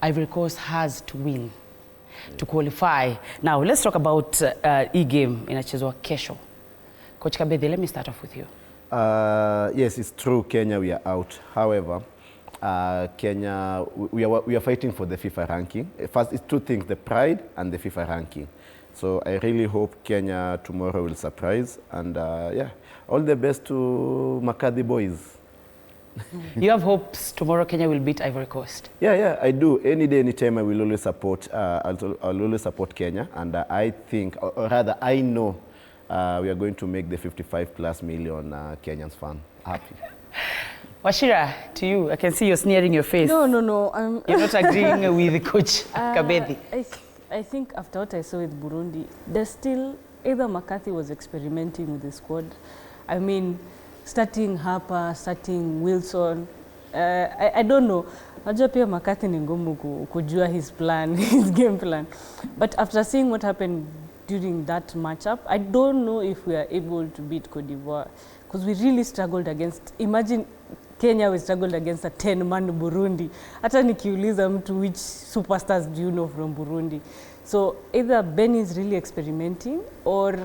Ivory Coast has to win to qualify. Now, let's talk about e-game inachezwa kesho. Coach Kabedi, let me start off with you. Yes, it's true, Kenya, we are out. However, Kenya, we are fighting for the FIFA ranking. First, it's two things, the pride and the FIFA ranking. So I really hope Kenya tomorrow will surprise. And yeah, all the best to McCarthy boys. You have hopes tomorrow Kenya will beat Ivory Coast? Yeah, I do. Any day, anytime, I will always support. I'll always support Kenya, and I think, or rather, I know we are going to make the 55+ million Kenyans fan happy. Washira, to you, I can see you're sneering your face. No. You're not agreeing with Coach Kabedi. I think after what I saw with Burundi, there's still either McCarthy was experimenting with the squad. I mean, starting Harper, starting Wilson. I don't know. Najua pia McCarthy ni ngumu kujua his plan, his game plan. But after seeing what happened during that matchup, I don't know if we are able to beat Cote d'Ivoire. Because we really struggled against, imagine Kenya, we struggled against a 10-man Burundi. Hata nikiuliza mtu which superstars do you know from Burundi. So either Ben is really experimenting or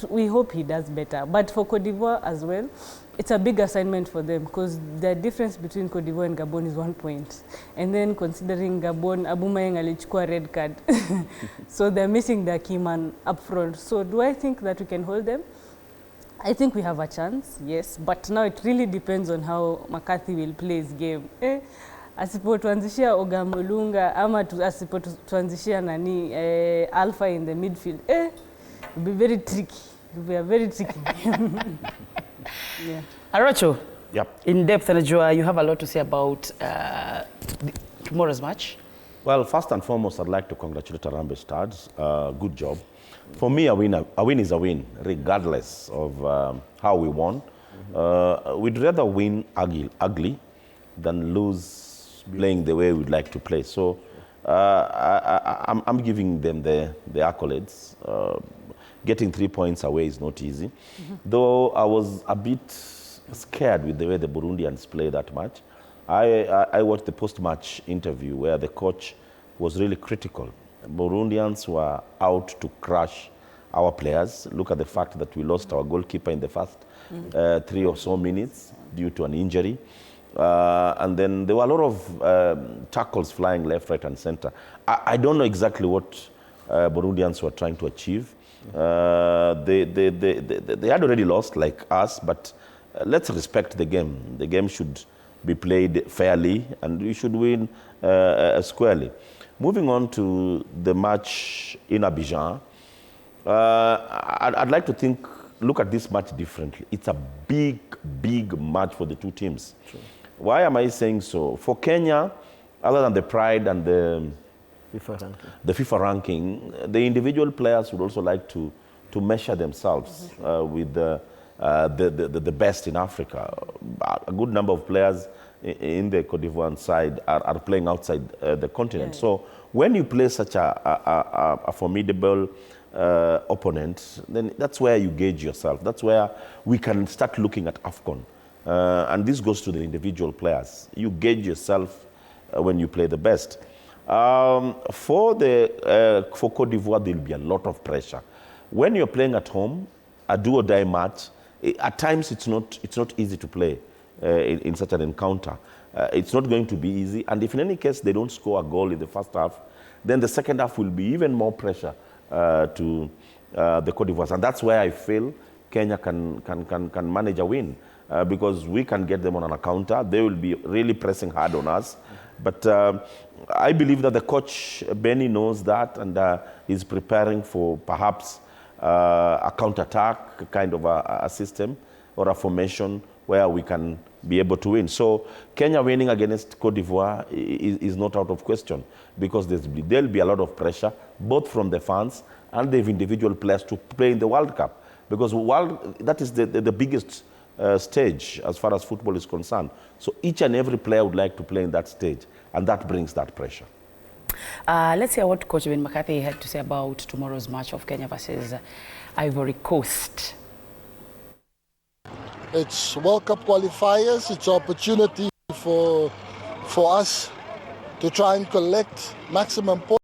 we hope he does better. But for Cote d'Ivoire as well, it's a big assignment for them because the difference between Cote d'Ivoire and Gabon is 1 point. And then considering Gabon, Abumayeng alichukua red card. So they're missing their key man up front. So do I think that we can hold them? I think we have a chance, yes. But now it really depends on how McCarthy will play his game. Asipotuanzishia Ogamolunga ama asipotuanzishia nani Alpha in the midfield, it will be very tricky. It will be a very tricky game. Yeah. Arocho, yep. In depth, Anajua, you have a lot to say about tomorrow's match. Well, first and foremost, I'd like to congratulate Harambee Stars. Good job. For me, a win is a win, regardless of how we won. We'd rather win ugly than lose playing the way we'd like to play. So I'm giving them the accolades. Getting 3 points away is not easy. Though I was a bit scared with the way the Burundians play that match. I watched the post-match interview where the coach was really critical. Burundians were out to crush our players. Look at the fact that we lost our goalkeeper in the first 3 or so minutes due to an injury. And then there were a lot of tackles flying left, right, and center. I don't know exactly what Burundians were trying to achieve. They had already lost, like us, but let's respect the game. The game should be played fairly, and we should win squarely. Moving on to the match in Abidjan, I'd like to look at this match differently. It's a big match for the two teams. True. Why am I saying so? For Kenya, other than the pride and the FIFA ranking, the individual players would also like to measure themselves with the best in Africa. A good number of players in the Cote d'Ivoire side are playing outside the continent. Yeah. So when you play such a formidable opponent, then that's where you gauge yourself. That's where we can start looking at AFCON. And this goes to the individual players. You gauge yourself when you play the best. For Cote d'Ivoire, there will be a lot of pressure. When you're playing at home, a do-or-die match, at times it's not easy to play in such an encounter. It's not going to be easy, and if in any case they don't score a goal in the first half, then the second half will be even more pressure to the Cote d'Ivoire, and that's where I feel Kenya can manage a win because we can get them on a counter. They will be really pressing hard on us, but I believe that the coach Benny knows that, and is preparing for perhaps a counter-attack kind of a system or a formation where we can be able to win. So Kenya winning against Cote d'Ivoire is not out of question because there'll be a lot of pressure, both from the fans and the individual players to play in the World Cup. Because that is the biggest stage as far as football is concerned. So each and every player would like to play in that stage, and that brings that pressure. Let's hear what Coach McCarthy had to say about tomorrow's match of Kenya versus Ivory Coast. It's World Cup qualifiers. It's an opportunity for us to try and collect maximum points.